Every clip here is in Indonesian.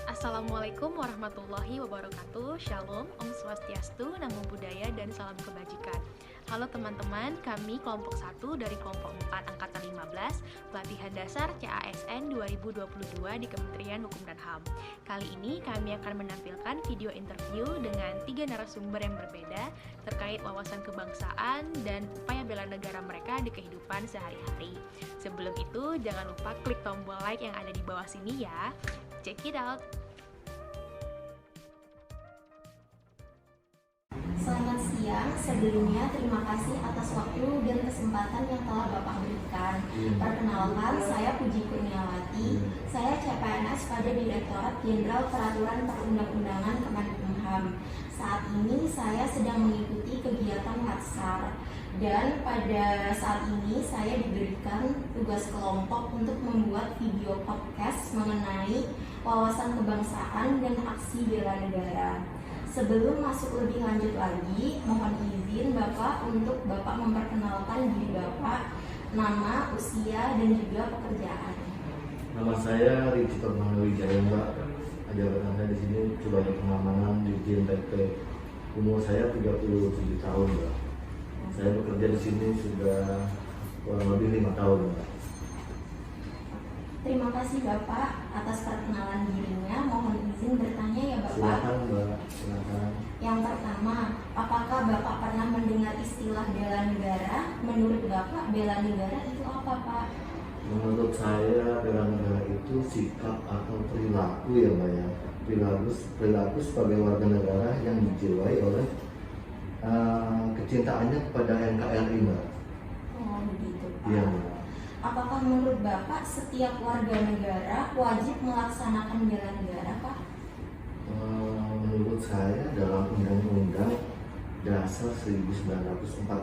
Assalamualaikum warahmatullahi wabarakatuh. Shalom, Om Swastiastu, Namo Buddhaya, dan salam kebajikan. Halo teman-teman, kami kelompok 1 dari kelompok 4 angkatan 15 pelatihan dasar CASN 2022 di Kementerian Hukum dan HAM. Kali ini kami akan menampilkan video interview dengan 3 narasumber yang berbeda terkait wawasan kebangsaan dan upaya bela negara mereka di kehidupan sehari-hari. Sebelum itu, jangan lupa klik tombol like yang ada di bawah sini ya. Check it out. Selamat siang, sebelumnya terima kasih atas waktu dan kesempatan yang telah Bapak berikan. Perkenalkan, saya Puji Kurniawati, saya CPNS pada Direktorat Jenderal Peraturan Perundang-undangan Kemenkumham. Saat ini saya sedang mengikuti kegiatan Latsar, dan pada saat ini saya diberikan tugas kelompok untuk membuat video podcast mengenai wawasan kebangsaan dan aksi bela negara. Sebelum masuk lebih lanjut lagi, mohon izin Bapak untuk Bapak memperkenalkan diri Bapak, nama, usia, dan juga pekerjaan. Nama saya Ricci Wijaya, Mbak. Jabatan saya di sini sebagai pengamanan di JNPP. Umur saya 37 tahun, Mbak. Saya bekerja di sini sudah kurang lebih 5 tahun, Mbak. Terima kasih Bapak atas perkenalan dirinya. Mohon izin bertanya ya Bapak. Silakan, Mbak. Silakan. Yang pertama, apakah Bapak pernah mendengar istilah bela negara? Menurut Bapak, bela negara itu apa, Pak? Menurut saya, bela negara itu sikap atau perilaku ya, Mbak ya. Perilaku sebagai warga negara yang dijiwai oleh kecintaannya kepada NKRI, Mbak. Oh, begitu, Pak. Iya, Mbak. Apakah menurut Bapak setiap warga negara wajib melaksanakan bela negara, Pak? Menurut saya dalam Undang-Undang Dasar 1945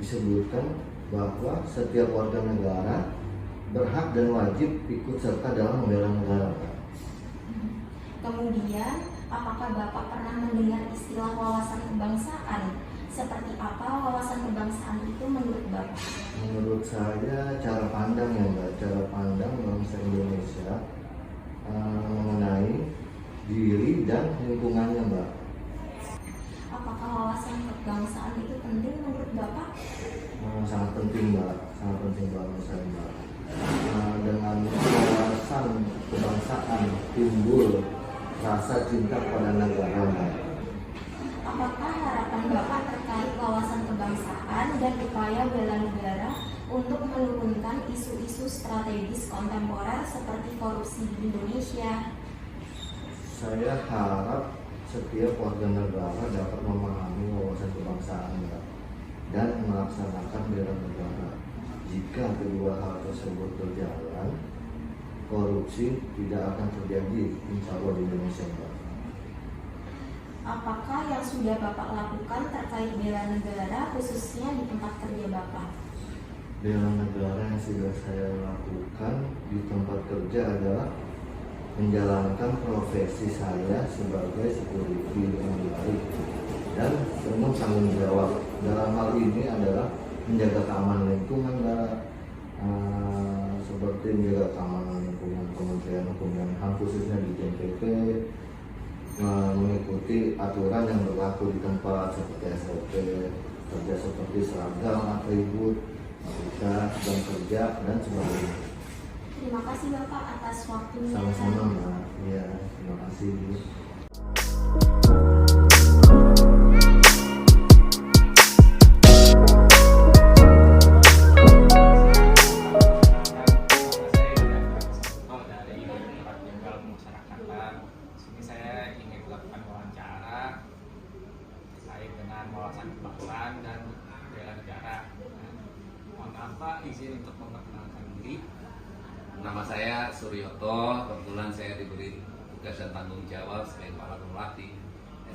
disebutkan bahwa setiap warga negara berhak dan wajib ikut serta dalam membela negara, Pak. Kemudian, apakah Bapak pernah mendengar istilah wawasan kebangsaan? Seperti apa wawasan kebangsaan itu menurut Bapak? Menurut saya cara pandang ya, Mbak, cara pandang bangsa Indonesia mengenai diri dan lingkungannya, Mbak. Apakah wawasan kebangsaan itu penting menurut Bapak? Sangat penting, Mbak, sangat penting banget saya, Mbak. Dengan wawasan kebangsaan timbul rasa cinta pada negara, Mbak. Apakah harapan Bapak terkait wawasan kebangsaan dan upaya bela negara untuk menurunkan isu-isu strategis kontemporer seperti korupsi di Indonesia? Saya harap setiap warga negara dapat memahami wawasan kebangsaan, Mbak, dan melaksanakan bela negara. Jika kedua hal tersebut berjalan, korupsi tidak akan terjadi, insya Allah, di Indonesia, Mbak. Apakah yang sudah Bapak lakukan terkait bela negara khususnya di tempat kerja Bapak? Bela negara yang sudah saya lakukan di tempat kerja adalah menjalankan profesi saya sebagai security yang baik dan penuh tanggung jawab. Dalam hal ini adalah menjaga keamanan lingkungan, seperti menjaga keamanan lingkungan Kementerian Hukum dan HAM khususnya di JNPP, mengikuti aturan yang berlaku di tempat seperti SOP, kerja seperti seragam, atribut, etika, jam kerja, dan sebagainya. Terima kasih Bapak atas waktunya. Sama-sama, Mbak. Iya, terima kasih. Wawasan kebangsaan dan bela negara. Mohon maaf Pak, izin untuk memperkenalkan diri. Nama saya Suryoto, kebetulan saya diberi tugas dan tanggung jawab sebagai kepala pelatih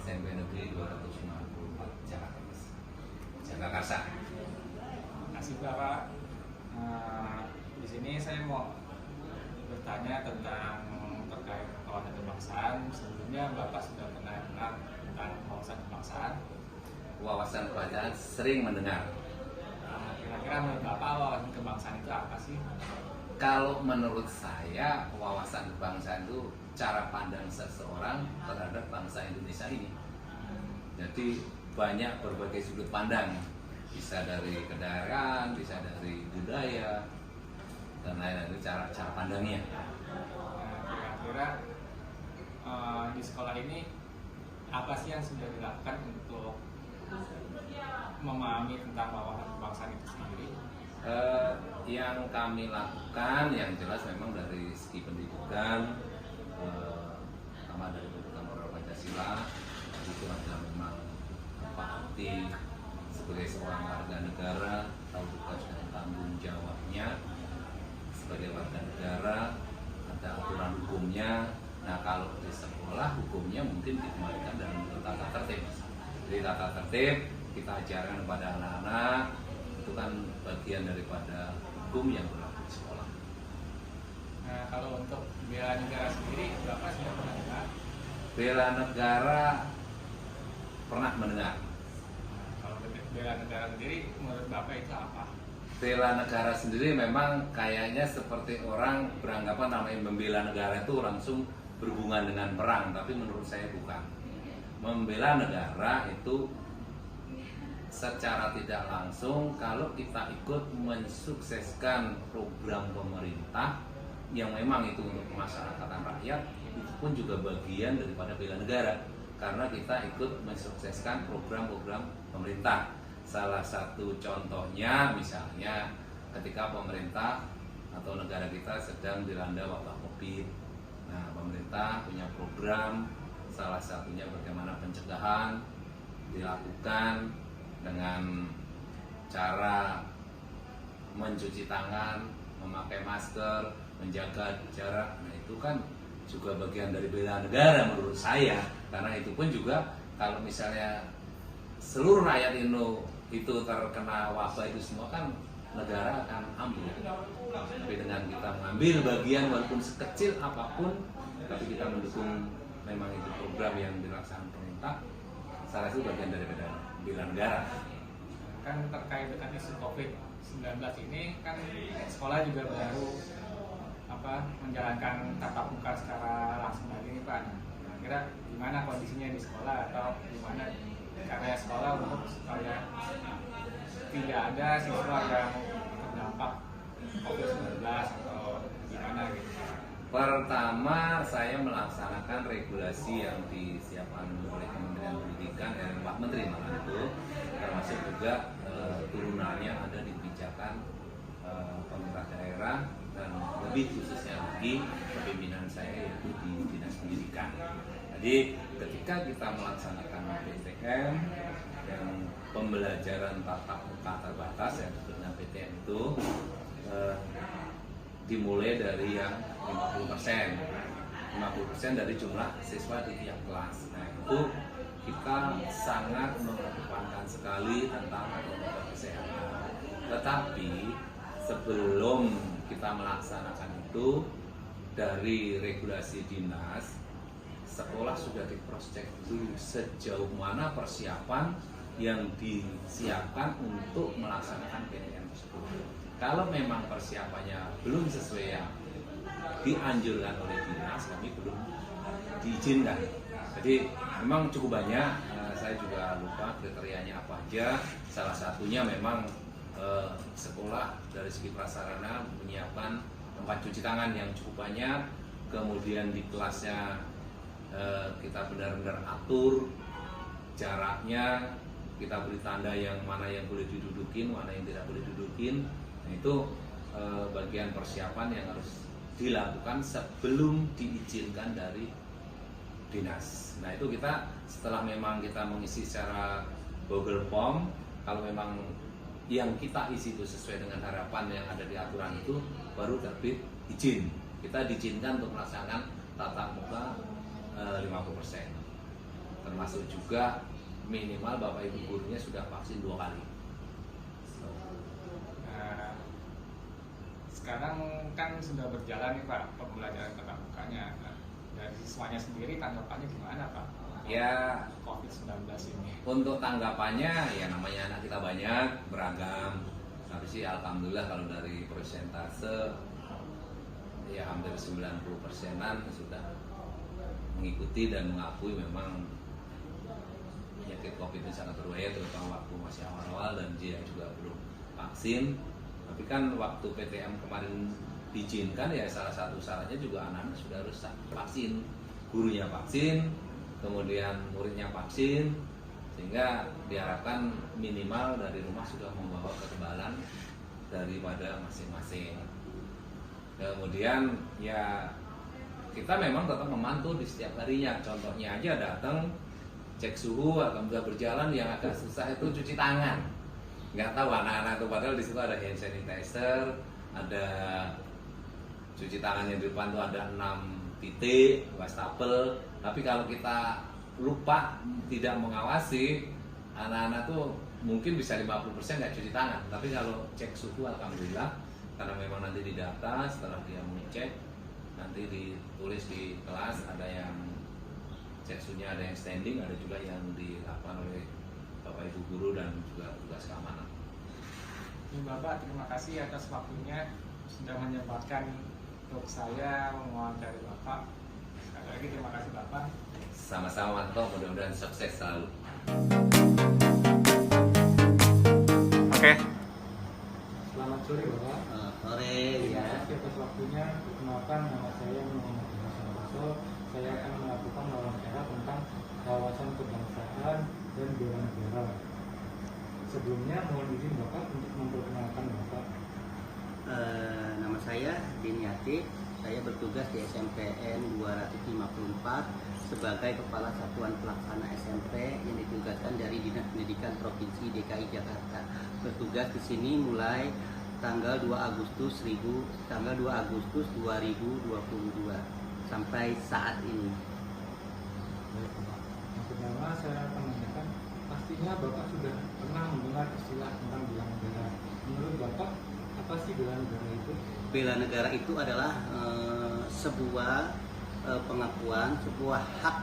SMP Negeri 294 Jagakarsa. Terima kasih Bapak. Di sini saya mau bertanya tentang terkait wawasan kebangsaan. Sebelumnya Bapak sudah pernah dengar tentang wawasan kebangsaan? Wawasan kebangsaan sering mendengar. Kira-kira menurut Bapak wawasan kebangsaan itu apa sih? Kalau menurut saya, wawasan kebangsaan itu cara pandang seseorang terhadap bangsa Indonesia ini. Jadi banyak berbagai sudut pandang, bisa dari kedaerahan, bisa dari budaya, dan lain-lain. Itu cara pandangnya. Kira-kira di sekolah ini apa sih yang sudah dilakukan untuk memahami tentang wawasan kebangsaan itu sendiri? Yang kami lakukan yang jelas memang dari segi pendidikan, pertama dari pendidikan moral Pancasila, itu ada memang apa arti sebagai seorang warga negara, tahu tugas dan tanggung jawabnya sebagai warga negara, ada aturan hukumnya. Nah, kalau di sekolah hukumnya mungkin dikembalikan dalam tata tertib. Jadi tata tertib kita ajarkan kepada anak-anak, itu kan bagian daripada hukum yang berlaku di sekolah. Nah, kalau untuk bela negara sendiri, Bapak sudah pernah dengar? Bela negara pernah mendengar. Kalau bela negara sendiri, menurut Bapak itu apa? Bela negara sendiri memang kayaknya seperti orang beranggapan namanya membela negara itu langsung berhubungan dengan perang, tapi menurut saya bukan. Membela negara itu secara tidak langsung kalau kita ikut mensukseskan program pemerintah yang memang itu untuk kemasyarakatan rakyat, itu pun juga bagian daripada bela negara karena kita ikut mensukseskan program-program pemerintah. Salah satu contohnya misalnya ketika pemerintah atau negara kita sedang dilanda wabah Covid. Nah, pemerintah punya program, salah satunya bagaimana pencegahan dilakukan dengan cara mencuci tangan, memakai masker, menjaga jarak. Nah, itu kan juga bagian dari bela negara menurut saya. Karena itu pun juga kalau misalnya seluruh rakyat itu terkena wabah itu semua kan negara akan ambruk. Tapi dengan kita mengambil bagian walaupun sekecil apapun, tapi kita mendukung memang itu program yang dilaksanakan pemerintah, salah satu bagian dari bela negara. Kan terkait dengan isu COVID-19 ini kan sekolah juga baru menjalankan tatap muka secara langsung lagi nih Pak. Kira gimana kondisinya di sekolah atau gimana karya sekolah untuk supaya tidak ada siswa yang terdampak COVID-19 atau gimana gitu? Pertama, saya melaksanakan regulasi yang disiapkan oleh Kementerian Pendidikan dan Pak Menteri malah itu, termasuk juga turunannya ada di kebijakan pemerintah daerah dan lebih khususnya lagi kepemimpinan saya yaitu di Dinas Pendidikan. Jadi ketika kita melaksanakan PTM yang pembelajaran tatap muka terbatas yang disebutnya PTM itu dimulai dari yang 50% dari jumlah siswa di tiap kelas. Nah, itu kita sangat mengedepankan sekali tentang protokol kesehatan. Tetapi sebelum kita melaksanakan itu dari regulasi dinas, sekolah sudah di cross check dulu sejauh mana persiapan yang disiapkan untuk melaksanakan PTM tersebut. Kalau memang persiapannya belum sesuai yang dianjurkan oleh dinas, kami belum diizinkan. Jadi memang cukup banyak, saya juga lupa kriterianya apa aja. Salah satunya memang sekolah dari segi prasarana menyiapkan tempat cuci tangan yang cukup banyak. Kemudian di kelasnya kita benar-benar atur jaraknya, kita beri tanda yang mana yang boleh didudukin, mana yang tidak boleh didudukin. Nah, itu bagian persiapan yang harus dilakukan sebelum diizinkan dari dinas. Nah, itu kita setelah memang kita mengisi secara Google Form, kalau memang yang kita isi itu sesuai dengan harapan yang ada di aturan itu, baru terbit izin. Kita diizinkan untuk melaksanakan tatap muka 50%. Termasuk juga minimal Bapak Ibu gurunya sudah vaksin 2 kali. Nah, sekarang kan sudah berjalan nih Pak pembelajaran tatap mukanya. Nah, dari siswanya sendiri tanggapannya gimana Pak? Ya, COVID-19 ini. untuk tanggapannya ya namanya anak kita banyak beragam. Tapi sih alhamdulillah kalau dari persentase ya hampir 90%-an sudah mengikuti dan mengakui memang penyakit COVID ini sangat berbahaya, terutama waktu masih awal-awal dan dia juga belum vaksin. Tapi kan waktu PTM kemarin diizinkan, ya salah satu syaratnya juga anak-anak sudah harus vaksin, gurunya vaksin, kemudian muridnya vaksin, sehingga diharapkan minimal dari rumah sudah membawa kekebalan daripada masing-masing. Kemudian ya kita memang tetap memantau di setiap harinya. Contohnya aja datang cek suhu atau sudah berjalan, yang agak susah itu cuci tangan. Nggak tahu anak-anak itu, padahal di situ ada hand sanitizer, ada cuci tangan yang di depan itu ada 6 titik wastafel. Tapi kalau kita lupa tidak mengawasi, anak-anak tuh mungkin bisa 50% nggak cuci tangan. Tapi kalau cek suhu alhamdulillah, karena memang nanti di data setelah dia mengecek, nanti ditulis di kelas, ada yang cek suhunya, ada yang standing, ada juga yang dilakukan oleh Bapak Ibu guru dan juga tugas keamanan. Bapak, terima kasih atas waktunya sudah menyempatkan untuk saya mewawancari Bapak. Sekali lagi terima kasih Bapak. Sama-sama Manto, mudah-mudahan sukses selalu. Oke. Selamat sore Bapak. Sore Terima ya. kasih atas waktunya. Perkenalkan, nama saya Muhammad Santoso. Saya akan melakukan wawancara tentang wawasan kebangsaan dan bela negara. Sebelumnya mohon izin Bapak untuk memperkenalkan Bapak. Nama saya Diniati. Saya bertugas di SMPN 254 sebagai Kepala Satuan Pelaksana SMP yang ditugaskan dari Dinas Pendidikan Provinsi DKI Jakarta. Bertugas di sini mulai tanggal 2 Agustus 2022 sampai saat ini. Baik, Bapak. Yang pertama saya akan menanyakan, pastinya Bapak sudah pernah mendengar istilah tentang bela negara. Menurut Bapak, apa sih bela negara itu? Bela negara itu adalah sebuah pengakuan, sebuah hak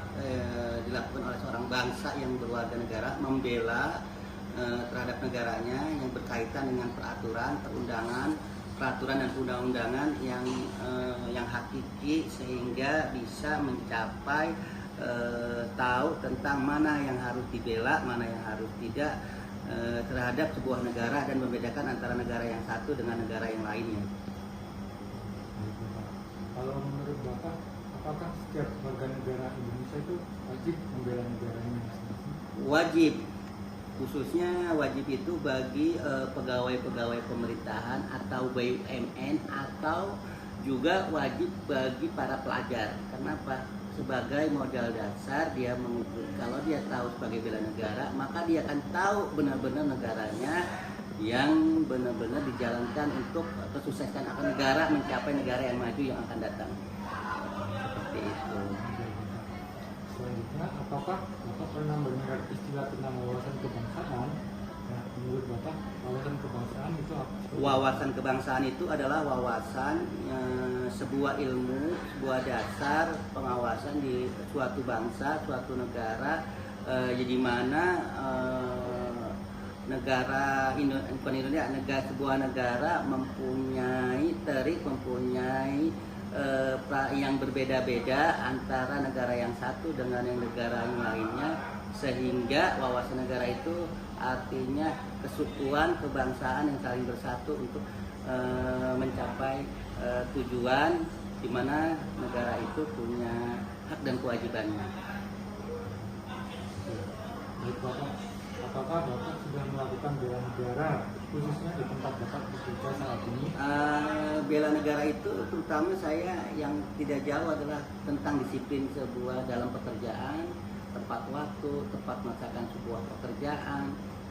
dilakukan oleh seorang bangsa yang berwarga negara membela terhadap negaranya yang berkaitan dengan peraturan, peraturan dan undang-undangan yang hakiki, sehingga bisa mencapai tahu tentang mana yang harus dibela, mana yang harus tidak terhadap sebuah negara, dan membedakan antara negara yang satu dengan negara yang lainnya. Baik, Bapak. Kalau menurut Bapak, apakah setiap warga negara Indonesia itu wajib membela negaranya masing-masing? Wajib, khususnya wajib itu bagi pegawai-pegawai pemerintahan atau BUMN, atau juga wajib bagi para pelajar. Kenapa? Sebagai modal dasar dia mengukur, kalau dia tahu sebagai bela negara, maka dia akan tahu benar-benar negaranya yang benar-benar dijalankan untuk mensukseskan akan negara, mencapai negara yang maju yang akan datang. Seperti itu. Selanjutnya, apakah Bapak pernah mendengar istilah tentang wawasan kebangsaan? Nah, menurut Bapak, wawasan kebangsaan itu apa? Wawasan kebangsaan itu adalah wawasan sebuah ilmu, sebuah dasar pengawasan di suatu bangsa, suatu negara, di mana sebuah negara mempunyai terik, mempunyai yang berbeda-beda antara negara yang satu dengan yang negara yang lainnya, sehingga wawasan negara itu artinya kesukuan, kebangsaan yang saling bersatu untuk mencapai tujuan di mana negara itu punya hak dan kewajibannya. Baik Bapak, apakah Bapak sudah melakukan bela negara khususnya di tempat Bapak bekerja saat ini? Bela negara itu terutama saya yang tidak jauh adalah tentang disiplin sebuah dalam pekerjaan, tepat waktu, tepat melaksanakan sebuah pekerjaan,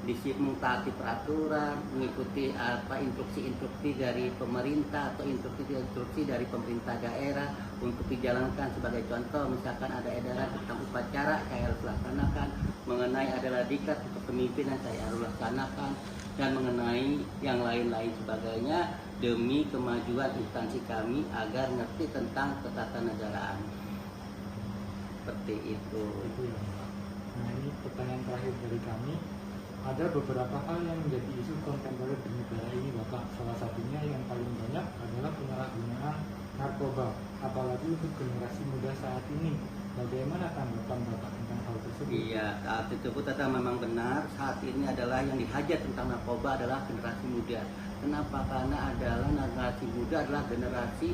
disiplin mentaati peraturan, mengikuti instruksi-instruksi dari pemerintah atau instruksi dari pemerintah daerah untuk dijalankan. Sebagai contoh, misalkan ada edaran tentang upacara, saya harus laksanakan, mengenai adalah diklat untuk pemimpinan, saya harus laksanakan, dan mengenai yang lain-lain sebagainya, demi kemajuan instansi kami agar ngerti tentang ketatanegaraan. Seperti itu. Nah, ini pertanyaan terakhir dari kami. Ada beberapa hal yang menjadi isu kontemporer di negara ini, Bapak. Salah satunya yang paling banyak adalah penyalahgunaan narkoba untuk generasi muda saat ini. Bagaimana tanggapan Bapak tentang hal tersebut? Iya, saat tersebut Tata memang benar. Saat ini adalah yang dihajat tentang narkoba adalah generasi muda. Kenapa? Karena adalah generasi muda adalah generasi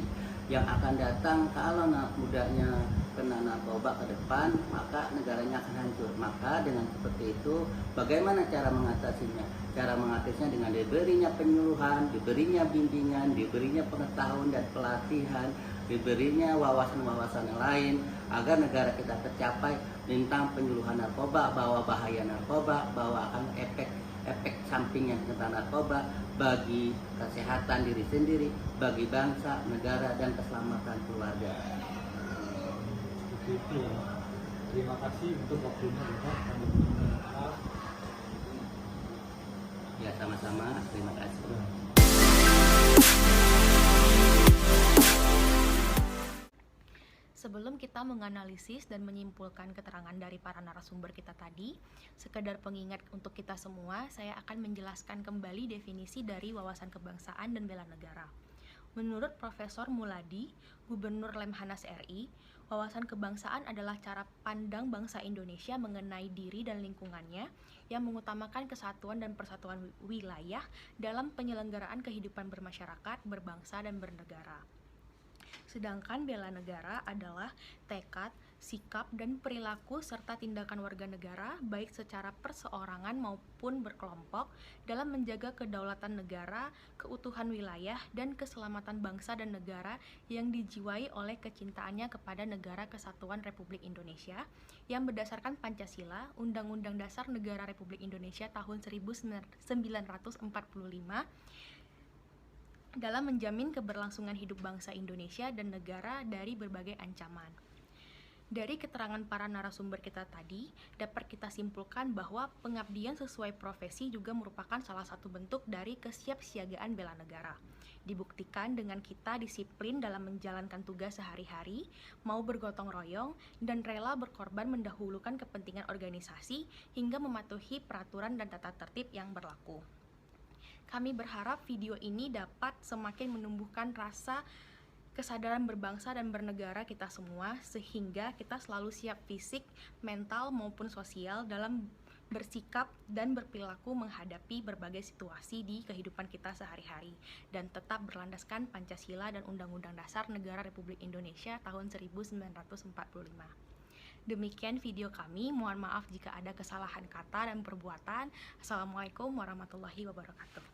yang akan datang. Kalau anak mudanya kena narkoba ke depan, maka negaranya akan hancur. Maka dengan seperti itu, bagaimana cara mengatasinya? Cara mengatasinya dengan diberinya penyuluhan, diberinya bimbingan, diberinya pengetahuan dan pelatihan, diberinya wawasan-wawasan yang lain agar negara kita tercapai tentang penyuluhan narkoba, bahwa bahaya narkoba, bahwa akan efek samping yang tentang narkoba bagi kesehatan diri sendiri, bagi bangsa, negara, dan keselamatan keluarga. Seperti itu ya. Terima kasih untuk waktunya Bapak. Kami mohon maaf. Ya, sama-sama. Terima kasih. Sebelum kita menganalisis dan menyimpulkan keterangan dari para narasumber kita tadi, sekedar pengingat untuk kita semua, saya akan menjelaskan kembali definisi dari wawasan kebangsaan dan bela negara. Menurut Profesor Muladi, Gubernur Lemhanas RI, wawasan kebangsaan adalah cara pandang bangsa Indonesia mengenai diri dan lingkungannya yang mengutamakan kesatuan dan persatuan wilayah dalam penyelenggaraan kehidupan bermasyarakat, berbangsa, dan bernegara. Sedangkan bela negara adalah tekad, sikap, dan perilaku serta tindakan warga negara baik secara perseorangan maupun berkelompok dalam menjaga kedaulatan negara, keutuhan wilayah, dan keselamatan bangsa dan negara yang dijiwai oleh kecintaannya kepada Negara Kesatuan Republik Indonesia yang berdasarkan Pancasila, Undang-Undang Dasar Negara Republik Indonesia tahun 1945, dalam menjamin keberlangsungan hidup bangsa Indonesia dan negara dari berbagai ancaman. Dari keterangan para narasumber kita tadi, dapat kita simpulkan bahwa pengabdian sesuai profesi juga merupakan salah satu bentuk dari kesiapsiagaan bela negara. Dibuktikan dengan kita disiplin dalam menjalankan tugas sehari-hari, mau bergotong royong, dan rela berkorban mendahulukan kepentingan organisasi hingga mematuhi peraturan dan tata tertib yang berlaku. Kami berharap video ini dapat semakin menumbuhkan rasa kesadaran berbangsa dan bernegara kita semua, sehingga kita selalu siap fisik, mental, maupun sosial dalam bersikap dan berperilaku menghadapi berbagai situasi di kehidupan kita sehari-hari, dan tetap berlandaskan Pancasila dan Undang-Undang Dasar Negara Republik Indonesia tahun 1945. Demikian video kami, mohon maaf jika ada kesalahan kata dan perbuatan. Assalamualaikum warahmatullahi wabarakatuh.